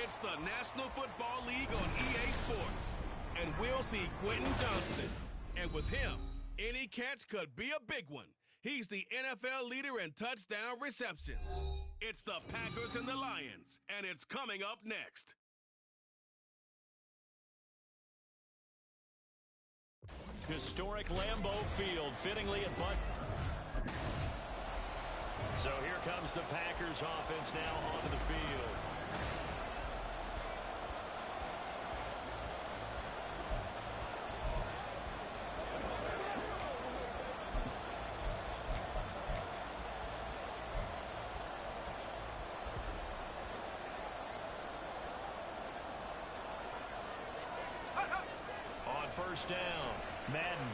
It's the National Football League on EA Sports. And we'll see Quentin Johnston. And with him, any catch could be a big one. He's the NFL leader in touchdown receptions. It's the Packers and the Lions, and it's coming up next. Historic Lambeau Field, fittingly at Butt. So here comes the Packers offense now onto the field. On first down, Madden.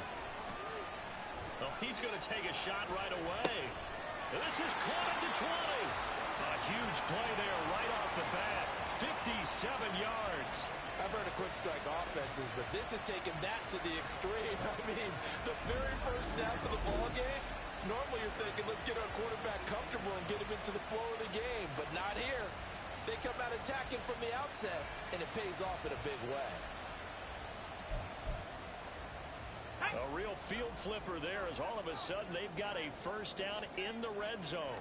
Oh, he's going to take a shot right away. This is caught at the 20. A huge play there right off the bat. 57 yards. I've heard of quick strike offenses, but this is taking that to the extreme. I mean, the very first snap of the ball game, normally you're thinking, let's get our quarterback comfortable and get him into the flow of the game, but not here. They come out attacking from the outset, and it pays off in a big way. A real field flipper there as all of a sudden they've got a first down in the red zone.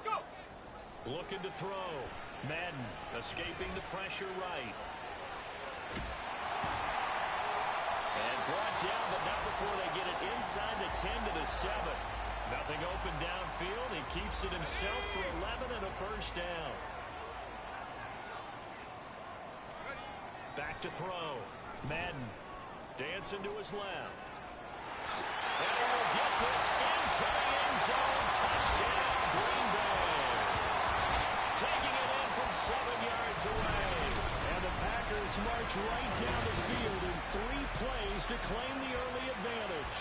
Looking to throw. Madden escaping the pressure right. And brought down, but not before they get it inside the 10 to the 7. Nothing open downfield. He keeps it himself for 11 and a first down. Back to throw. Madden dancing to his left. And he will get this into the end zone. Touchdown, Green Bay. Taking it in from 7 yards away. And the Packers march right down the field in 3 plays to claim the early advantage.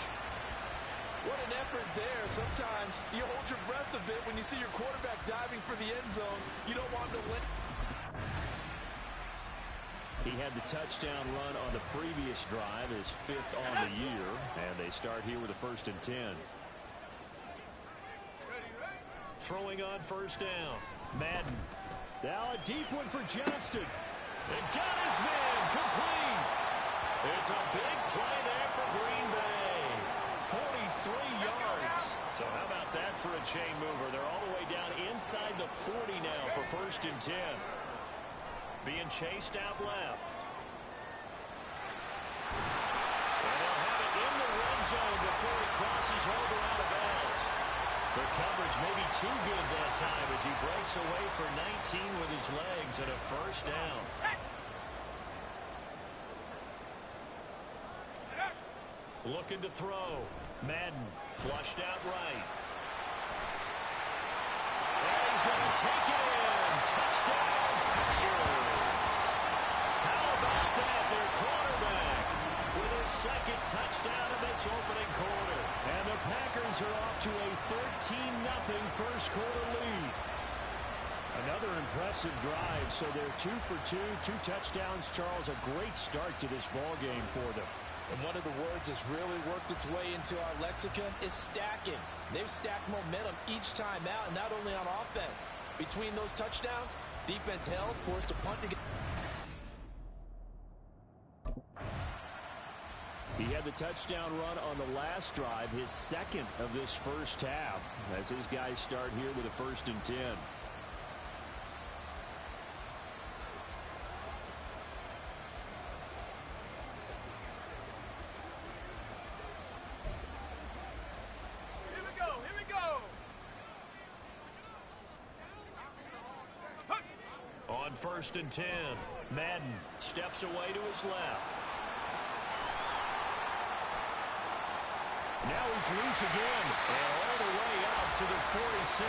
What an effort there. Sometimes you hold your breath a bit when you see your quarterback diving for the end zone. You don't want him to win. He had the touchdown run on the previous drive, his 5th on the year, and they start here with a 1st and 10. Throwing on first down, Madden. Now a deep one for Johnston. And got his man complete. It's a big play there for Green Bay. 43 yards. So how about that for a chain mover? They're all the way down inside the 40 now for 1st and 10. Being chased out left. And they'll have it in the red zone before he crosses over out of bounds. The coverage may be too good that time as he breaks away for 19 with his legs and a first down. Looking to throw. Madden flushed out right. And he's going to take it in. Touchdown. How about that? Their quarterback with a 2nd touchdown in this opening quarter. And the Packers are off to a 13-0 first quarter lead. Another impressive drive, so they're 2 for 2, 2 touchdowns. Charles, a great start to this ball game for them. And one of the words that's really worked its way into our lexicon is stacking. They've stacked momentum each time out, and not only on offense. Between those touchdowns, defense held, forced a punt to get. He had the touchdown run on the last drive, his 2nd of this first half, as his guys start here with a 1st and 10. On 1st and 10, Madden steps away to his left. Now he's loose again, and all the way out to the 46.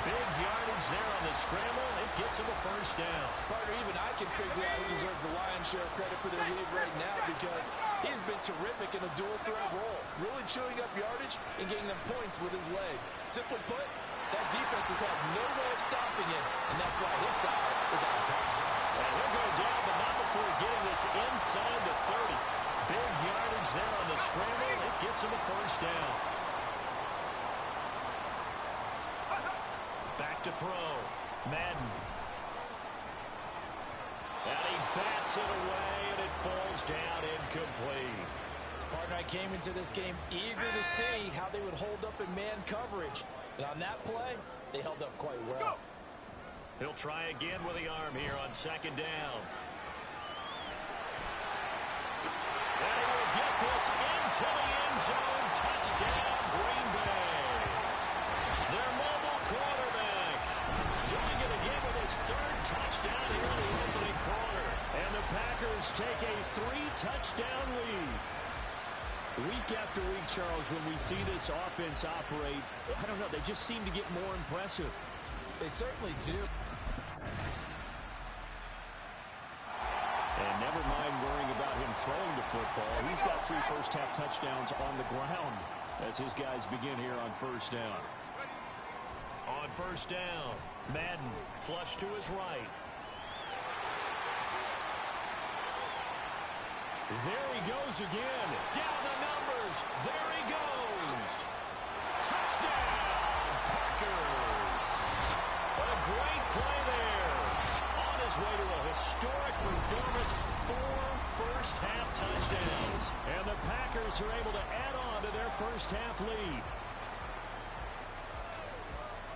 Big yardage there on the scramble. It gets him a first down. Partner, even I can figure out who deserves the lion's share of credit for their lead right now because he's been terrific in a dual threat role, really chewing up yardage and getting them points with his legs. Simply put, that defense has had no way of stopping him, and that's why his side is on top. And he'll go down, but not before getting this inside the 30. Big yardage there on the scramble. It gets him a first down. Back to throw. Madden. And he bats it away, and it falls down incomplete. Partner, I came into this game eager to see how they would hold up in man coverage. And on that play, they held up quite well. He'll try again with the arm here on second down. And he will get this into the end zone. Touchdown, Green Bay. Their mobile quarterback doing it again with his third touchdown here in the opening quarter. And the Packers take a 3-touchdown lead. Week after week, Charles, when we see this offense operate, I don't know, they just seem to get more impressive. They certainly do. And never mind worrying about him throwing the football. He's got 3 first-half touchdowns on the ground as his guys begin here on first down. On first down, Madden flush to his right. There he goes again. Down the numbers. There he goes. Touchdown, Packers. What a great play there. On his way to a historic performance, 4 first-half touchdowns. And the Packers are able to add on to their first-half lead.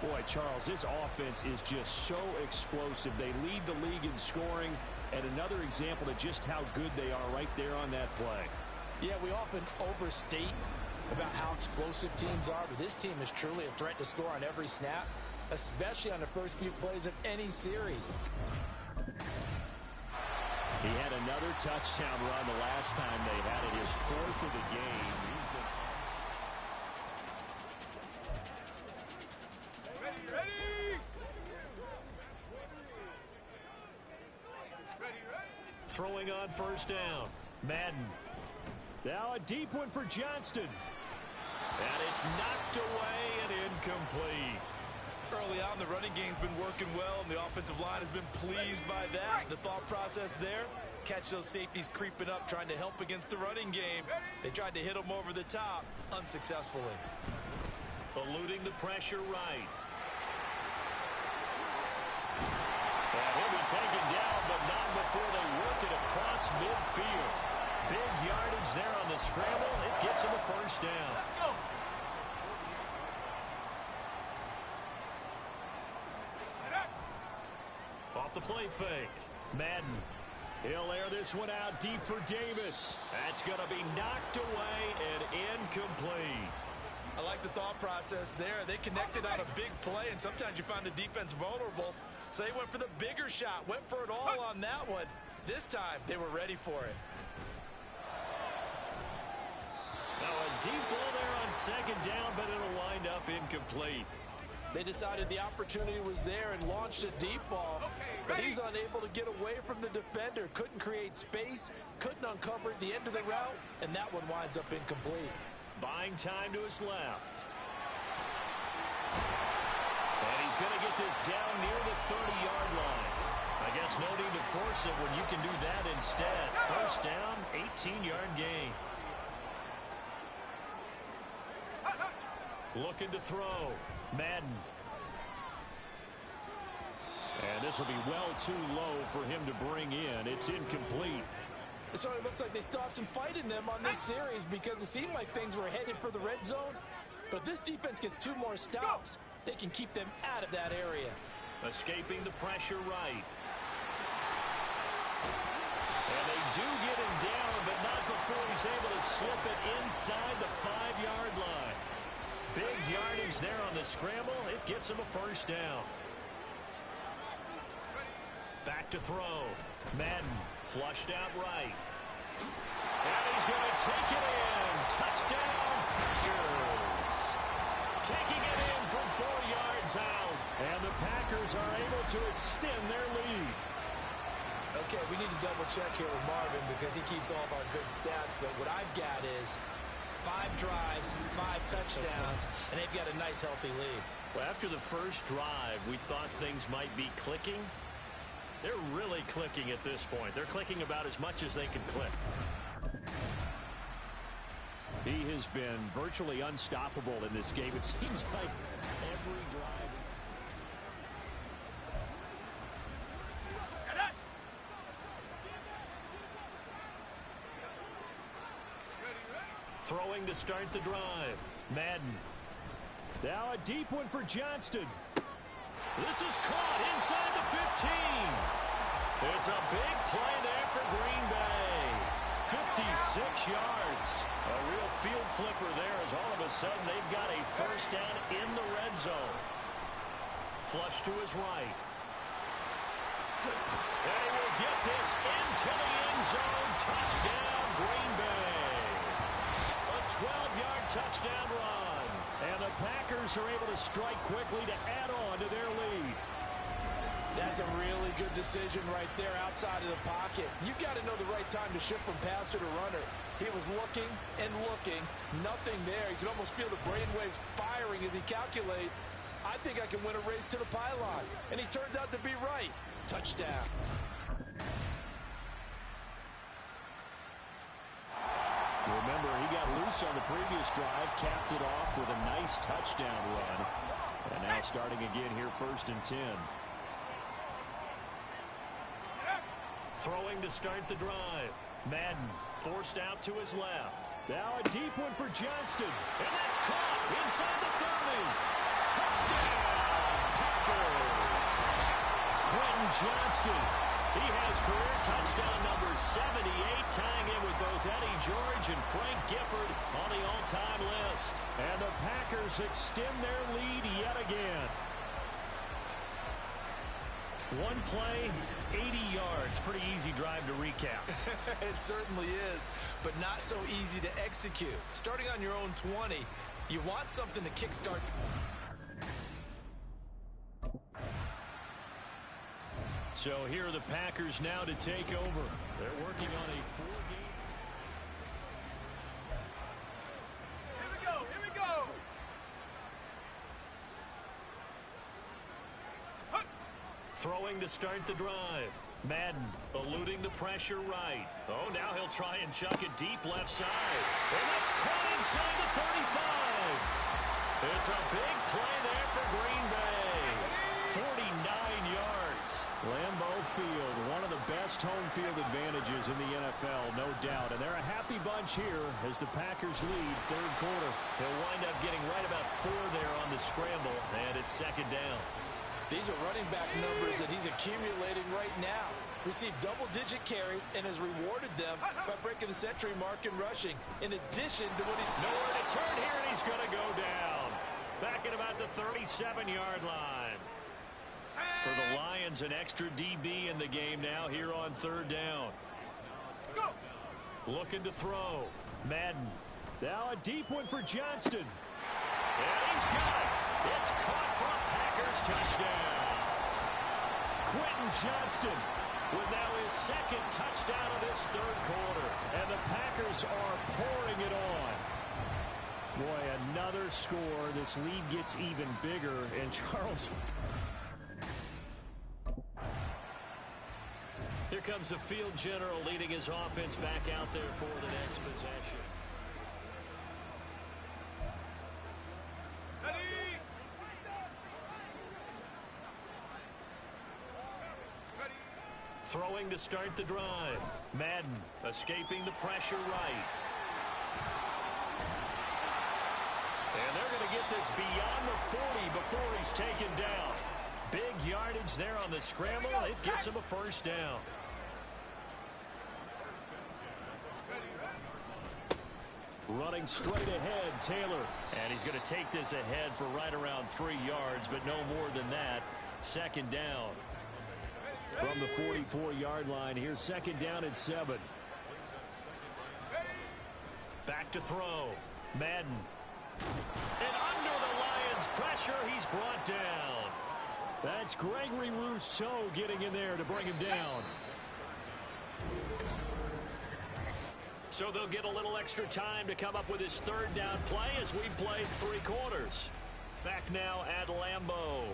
Boy, Charles, this offense is just so explosive. They lead the league in scoring, and another example of just how good they are right there on that play. Yeah, we often overstate about how explosive teams are, but this team is truly a threat to score on every snap, especially on the first few plays of any series. He had another touchdown run the last time they had it, his 4th of the game. Throwing on first down. Madden. Now a deep one for Johnston. And it's knocked away and incomplete. Early on, the running game's been working well, and the offensive line has been pleased by that. The thought process there, catch those safeties creeping up, trying to help against the running game. They tried to hit them over the top, unsuccessfully. Eluding the pressure right. And he'll be taken down, but not before they work it across midfield. Big yardage there on the scramble. It gets him a first down. Let's go. Off the play fake. Madden. He'll air this one out deep for Davis. That's going to be knocked away and incomplete. I like the thought process there. They connected on a big play, and sometimes you find the defense vulnerable. So they went for the bigger shot, went for it all on that one. This time, they were ready for it. Now a deep ball there on second down, but it'll wind up incomplete. They decided the opportunity was there and launched a deep ball, but he's unable to get away from the defender. Couldn't create space, couldn't uncover the end of the route, and that one winds up incomplete. Buying time to his left. And he's going to get this down near the 30-yard line. I guess no need to force it when you can do that instead. First down, 18-yard gain. Looking to throw. Madden. And this will be well too low for him to bring in. It's incomplete. So it looks like they still have some fight in them on this series because it seemed like things were headed for the red zone. But if this defense gets 2 more stops, they can keep them out of that area. Escaping the pressure right. And they do get him down, but not before he's able to slip it inside the 5-yard line. Big yardage there on the scramble. It gets him a first down. Back to throw. Madden flushed out right. And he's going to take it in. Touchdown, Packers. Taking it in from 4 yards out. And the Packers are able to extend their lead. Okay, we need to double check here with Marvin because he keeps all of our good stats. But what I've got is 5 drives, 5 touchdowns, and they've got a nice, healthy lead. Well, after the first drive, we thought things might be clicking. They're really clicking at this point. They're clicking about as much as they can click. He has been virtually unstoppable in this game. It seems like every drive. Throwing to start the drive. Madden. Now a deep one for Johnston. This is caught inside the 15. It's a big play there for Green Bay. 56 yards. A real field flipper there as all of a sudden they've got a first down in the red zone. Flush to his right. And he will get this into the end zone. Touchdown, Green Bay. A 12-yard touchdown run. And the Packers are able to strike quickly to add on to their lead. That's a really good decision right there outside of the pocket. You've got to know the right time to shift from passer to runner. He was looking and looking. Nothing there. You can almost feel the brainwaves firing as he calculates, I think I can win a race to the pylon. And he turns out to be right. Touchdown. Remember, he got loose on the previous drive, capped it off with a nice touchdown run. And now starting again here, 1st and 10. Throwing to start the drive. Madden forced out to his left. Now a deep one for Johnston. And that's caught inside the 30. Touchdown, Packers. Quentin Johnston. He has career touchdown number 78, tying in with both Eddie George and Frank Gifford on the all-time list. And the Packers extend their lead yet again. One play, 80 yards. Pretty easy drive to recap. It certainly is, but not so easy to execute. Starting on your own 20, you want something to kickstart. So here are the Packers now to take over. They're working on a 4-game. Here we go. Here we go. Throwing to start the drive. Madden eluding the pressure right. Oh, now he'll try and chuck it deep left side. And that's caught inside the 35. It's a big play there for Green Bay. 49 yards. Lambeau Field, one of the best home field advantages in the NFL, no doubt. And they're a happy bunch here as the Packers lead 3rd quarter. He'll wind up getting right about 4 there on the scramble, and it's 2nd down. These are running back numbers that he's accumulating right now. Received double-digit carries and has rewarded them by breaking the century mark in rushing. In addition to what he's... Nowhere to turn here, and he's going to go down. Back at about the 37-yard line. For the Lions, an extra DB in the game now here on 3rd down. Go. Looking to throw. Madden. Now a deep one for Johnston. And he's got it. It's caught for a Packers touchdown. Quentin Johnston with now his 2nd touchdown of this 3rd quarter. And the Packers are pouring it on. Boy, another score. This lead gets even bigger. And Charles... Here comes the field general leading his offense back out there for the next possession. Throwing to start the drive. Madden escaping the pressure right. And they're going to get this beyond the 40 before he's taken down. Big yardage there on the scramble. It gets him a 1st down. Running straight ahead, Taylor. And he's going to take this ahead for right around 3 yards, but no more than that. 2nd down. From the 44-yard line, here's 2nd down and 7. Back to throw. Madden. And under the Lions' pressure, he's brought down. That's Gregory Rousseau getting in there to bring him down. So they'll get a little extra time to come up with his 3rd down play as we played 3 quarters. Back now at Lambeau.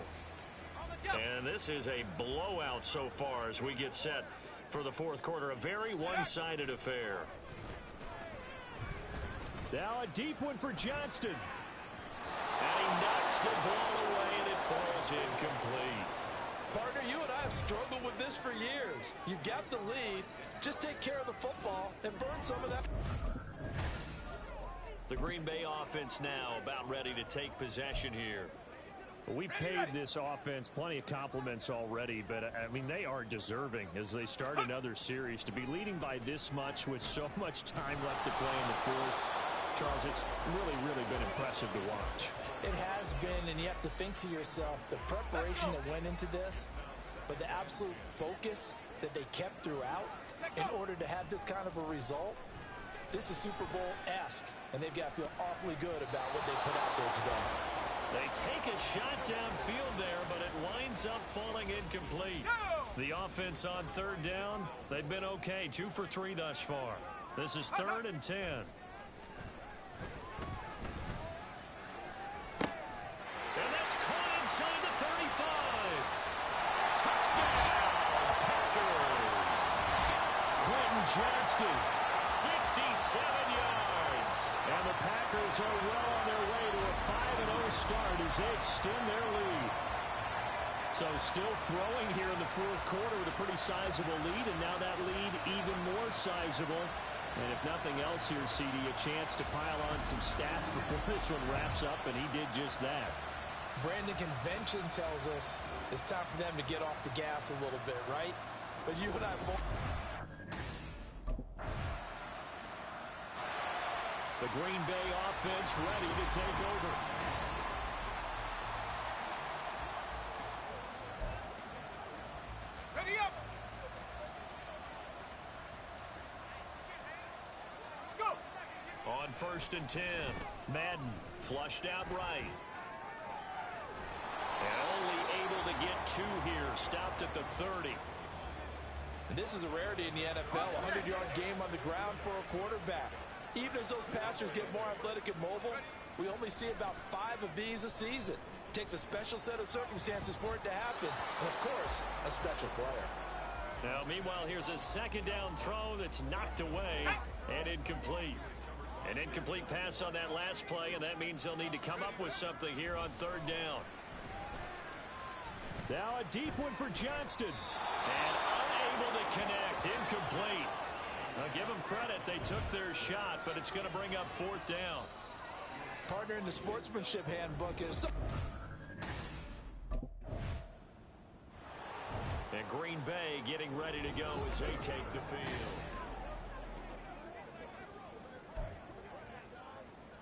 And this is a blowout so far as we get set for the 4th quarter. A very one-sided affair. Now a deep one for Johnston. And he knocks the ball away, and it falls incomplete. Partner, you and I have struggled with this for years. You've got the lead. Just take care of the football and burn some of that. The Green Bay offense now about ready to take possession here. We've paid this offense plenty of compliments already, but, I mean, they are deserving as they start another series. To be leading by this much with so much time left to play in the fourth, Charles, it's really, really been impressive to watch. It has been, and you have to think to yourself, the preparation that went into this, but the absolute focus that they kept throughout in order to have this kind of a result. This is Super Bowl-esque, and they've got to feel awfully good about what they put out there today. They take a shot downfield there, but it winds up falling incomplete. The offense on third down, they've been okay, 2 for 3 thus far. This is 3rd and 10. And that's caught inside the 35. Touchdown, Packers. Quentin Johnston, 67 yards. And the Packers are well on their way to a 5-0 start as they extend their lead. So still throwing here in the fourth quarter with a pretty sizable lead, and now that lead even more sizable. And if nothing else here, CD, a chance to pile on some stats before this one wraps up, and he did just that. Brandon, convention tells us it's time for them to get off the gas a little bit, right? But you and I both... The Green Bay offense ready to take over. Ready up! Let's go! On 1st and 10, Madden flushed out right. And only able to get 2 here, stopped at the 30. And this is a rarity in the NFL, a 100-yard game on the ground for a quarterback. Even as those passers get more athletic and mobile, we only see about 5 of these a season. It takes a special set of circumstances for it to happen, and of course, a special player. Now, meanwhile, here's a 2nd down throw that's knocked away and incomplete. An incomplete pass on that last play, and that means they'll need to come up with something here on 3rd down. Now a deep one for Johnston. And unable to connect, incomplete. Now, give them credit. They took their shot, but it's going to bring up 4th down. Partner in the sportsmanship handbook is... And Green Bay getting ready to go as they take the field.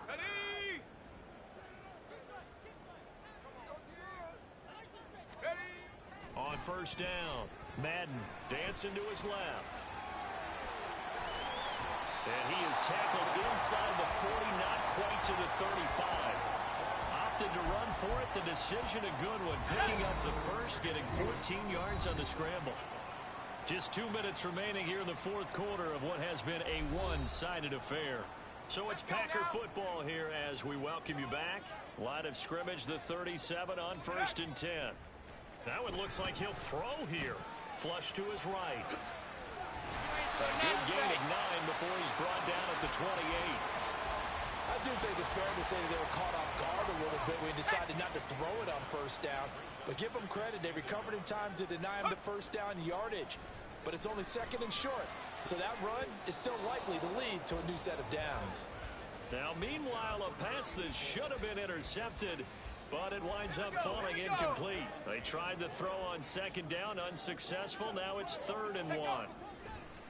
Ready! Ready! On 1st down, Madden dancing to his left. And he is tackled inside the 40, not quite to the 35. Opted to run for it. The decision a good one. Picking up the first, getting 14 yards on the scramble. Just 2 minutes remaining here in the fourth quarter of what has been a one-sided affair. So it's Packer football here as we welcome you back. Line of scrimmage, the 37 on 1st and 10. That one looks like he'll throw here. Flush to his right. A good gain of 9 before he's brought down at the 28. I do think it's fair to say that they were caught off guard a little bit when he decided not to throw it on 1st down. But give them credit. They recovered in time to deny him the 1st down yardage. But it's only 2nd and short. So that run is still likely to lead to a new set of downs. Now, meanwhile, a pass that should have been intercepted, but it winds up falling incomplete. They tried to throw on 2nd down, unsuccessful. Now it's 3rd and 1.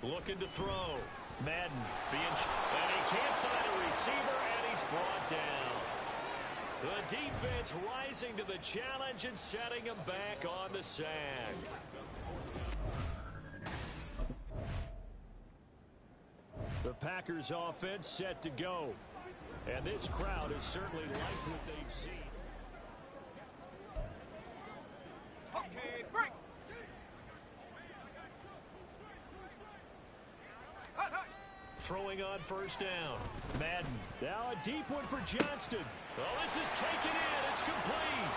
Looking to throw. Madden being... And he can't find a receiver, and he's brought down. The defense rising to the challenge and setting him back on the sack. The Packers offense set to go. And this crowd has certainly liked what they've seen. Okay, break! Throwing on 1st down. Madden. Now a deep one for Johnston. Oh, this is taken in. It's complete.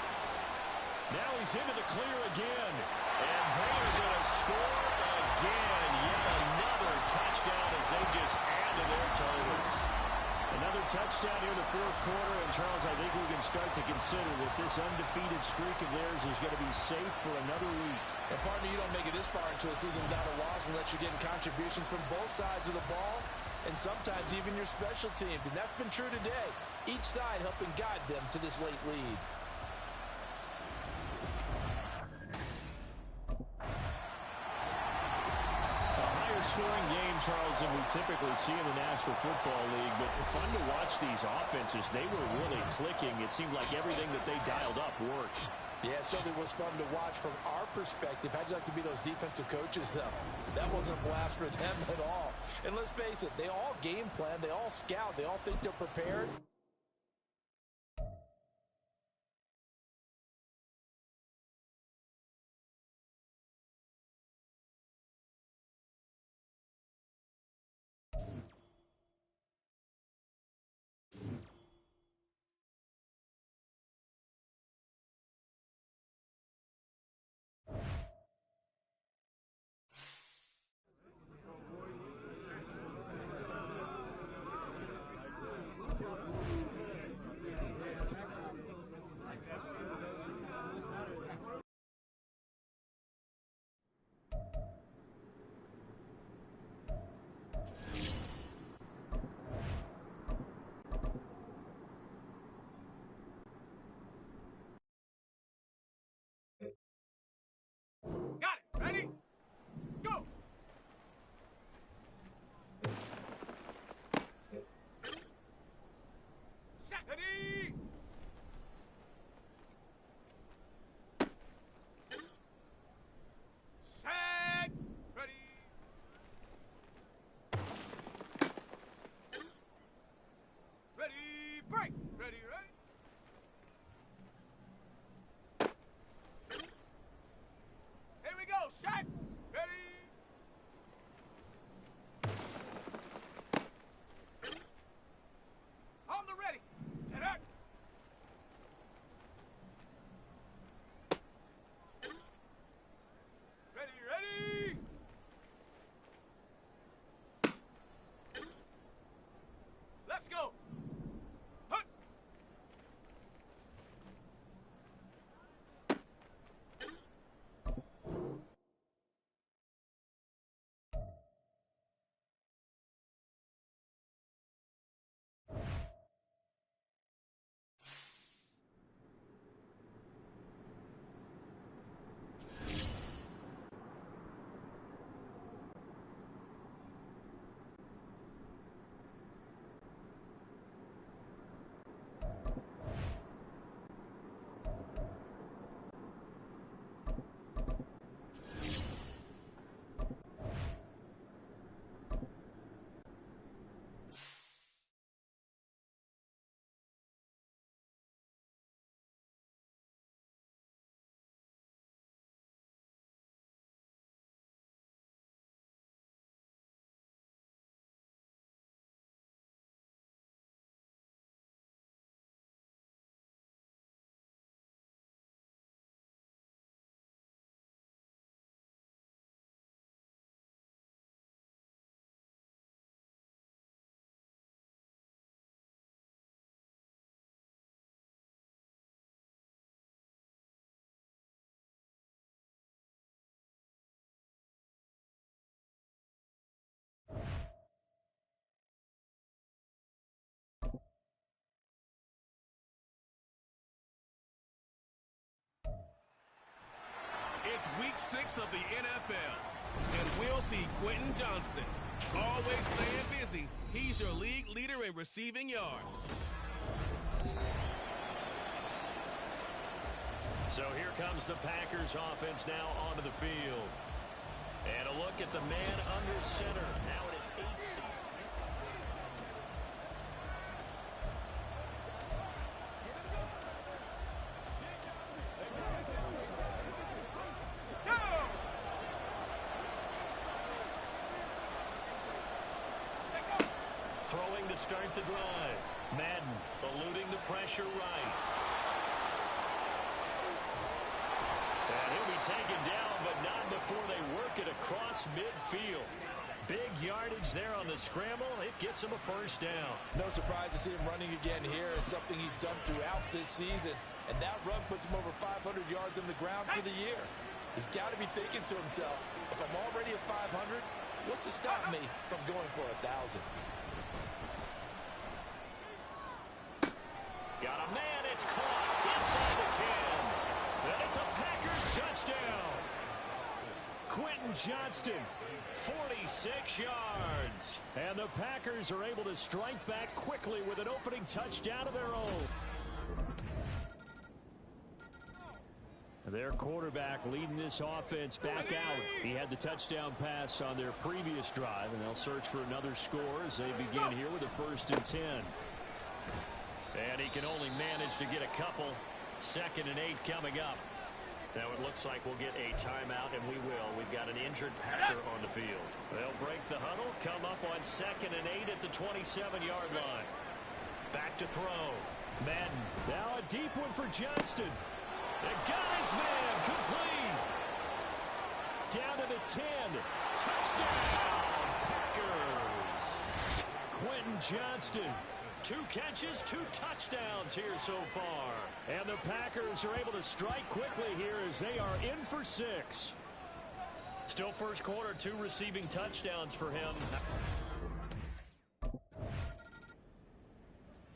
Now he's into the clear again. And they are going to score again. Yet another touchdown as they just add to their totals. Another touchdown here in the fourth quarter. And, Charles, I think we can start to consider that this undefeated streak of theirs is going to be safe for another week. And, partner, you don't make it this far into a season without a loss unless you're getting contributions from both sides of the ball. and sometimes even your special teams, and that's been true today. Each side helping guide them to this late lead. Scoring game, Charles, than we typically see in the National Football League, but fun to watch these offenses. They were really clicking. It seemed like everything that they dialed up worked. Yeah, it certainly was fun to watch from our perspective. How'd you like to be those defensive coaches, though? That wasn't a blast for them at all. And let's face it, they all game plan, they all scout, they all think they're prepared. Got it. Ready? Go. Set. Ready. Set. Ready. Ready. Break. Ready. Ready. Here we go. Set. Ready. On the ready. Set up. Ready. Ready. Let's go. Hut. It's week 6 of the NFL, and we'll see Quentin Johnston. Always staying busy, he's your league leader in receiving yards. So here comes the Packers offense now onto the field. And a look at the man under center. Now it is 8 seasons. Throwing to start the drive. Madden eluding the pressure right. And he'll be taken down, but not before they work it across midfield. Big yardage there on the scramble. It gets him a first down. No surprise to see him running again here. It's something he's done throughout this season. And that run puts him over 500 yards on the ground for the year. He's got to be thinking to himself, if I'm already at 500, What's to stop me from going for 1,000? Got a man, it's caught inside the 10. And it's a Packers touchdown. Quentin Johnston, 46 yards. And the Packers are able to strike back quickly with an opening touchdown of their own. Their quarterback leading this offense back out. He had the touchdown pass on their previous drive, and they'll search for another score as they begin here with a 1st and 10. And he can only manage to get a couple. 2nd and 8 coming up. Now it looks like we'll get a timeout, and we will. We've got an injured Packer on the field. They'll break the huddle, come up on 2nd and 8 at the 27-yard line. Back to throw. Madden. Now a deep one for Johnston. And got his man complete. Down to the 10. Touchdown, Packers. Quentin Johnston. 2 catches, 2 touchdowns here so far. And the Packers are able to strike quickly here as they are in for 6. Still first quarter, 2 receiving touchdowns for him.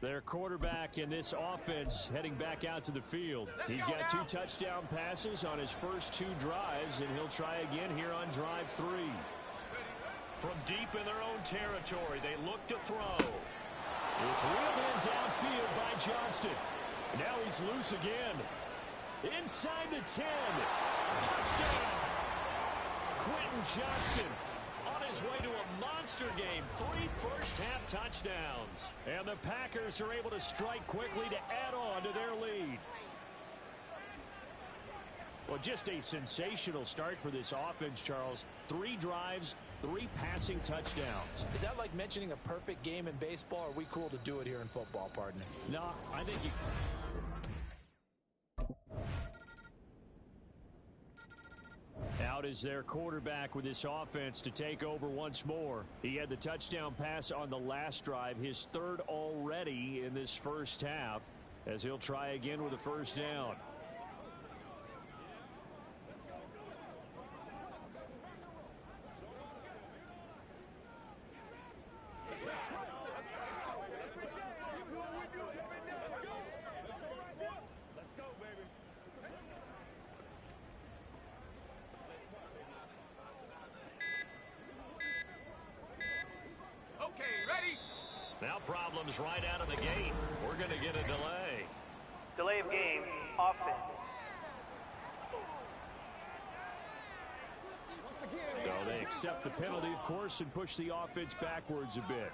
Their quarterback in this offense heading back out to the field. He's got 2 touchdown passes on his first 2 drives, and he'll try again here on drive 3. From deep in their own territory, they look to throw. It's reeled in downfield by Johnston. Now he's loose again. Inside the 10. Touchdown. Quentin Johnston on his way to a monster game. 3 first-half touchdowns. And the Packers are able to strike quickly to add on to their lead. Well, just a sensational start for this offense, Charles. 3 drives, 3 passing touchdowns. Is that like mentioning a perfect game in baseball? Or are we cool to do it here in football, partner? No, I think you... Out is their quarterback with this offense to take over once more. He had the touchdown pass on the last drive, his 3rd already in this first half, as he'll try again with a 1st down. Now problems right out of the gate. We're going to get a delay. Delay of game, offense. So they accept the penalty, of course, and push the offense backwards a bit.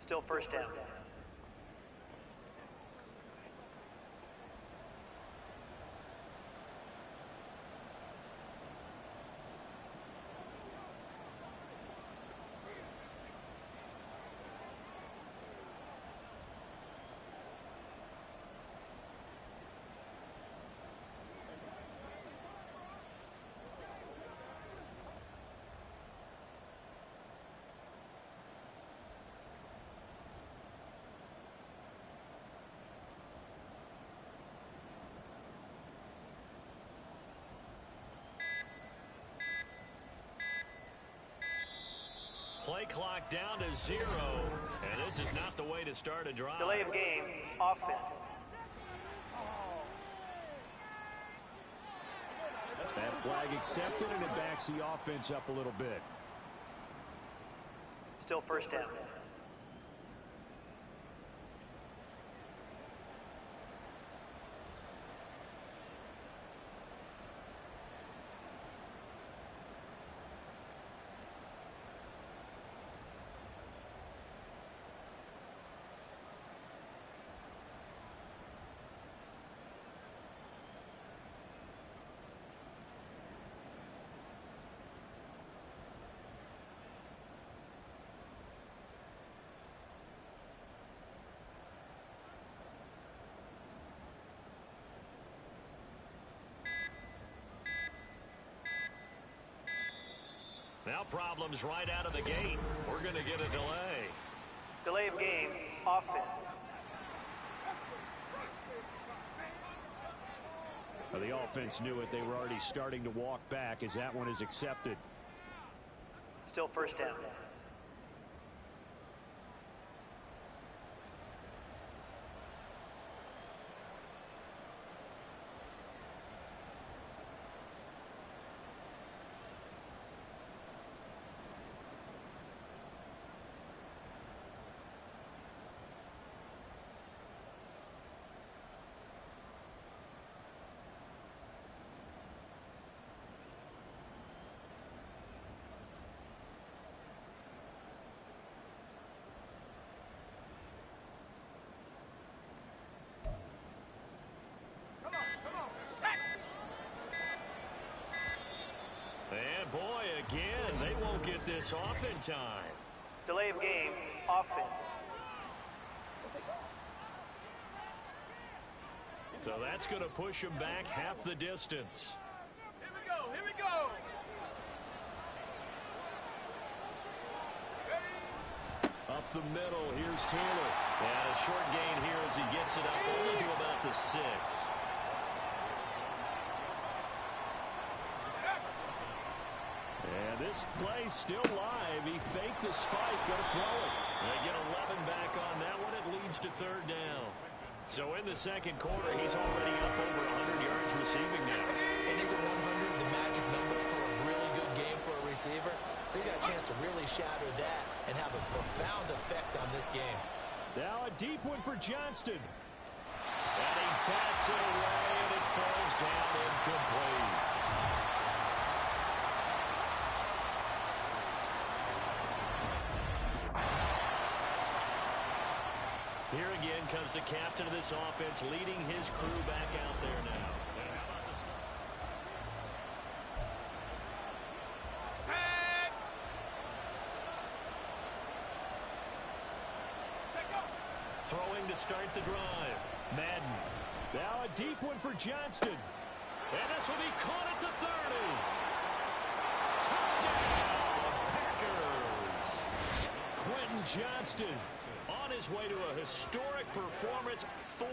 Still 1st down. Play clock down to 0, and this is not the way to start a drive. Delay of game, offense. That flag accepted, and it backs the offense up a little bit. Still 1st down. Now problems right out of the gate. We're going to get a delay. Delay of game, offense. Well, the offense knew it. They were already starting to walk back as that one is accepted. Still first down. And boy, again, they won't get this off in time. Delay of game, offense. So that's going to push him back half the distance. Here we go, here we go. Up the middle, here's Taylor. And a short gain here as he gets it up only to about the 6. And this play's still live. He faked the spike, going to throw it. They get 11 back on that one. It leads to third down. So in the second quarter, he's already up over 100 yards receiving now. And isn't 100 the magic number for a really good game for a receiver? So he's got a chance to really shatter that and have a profound effect on this game. Now a deep one for Johnston. And he bats it away, and it falls down incomplete. Here again comes the captain of this offense, leading his crew back out there now. And how about the start? Throwing to start the drive. Madden. Now a deep one for Johnston. And this will be caught at the 30. Touchdown, Packers. Quentin Johnston on his way to a historic performance. 4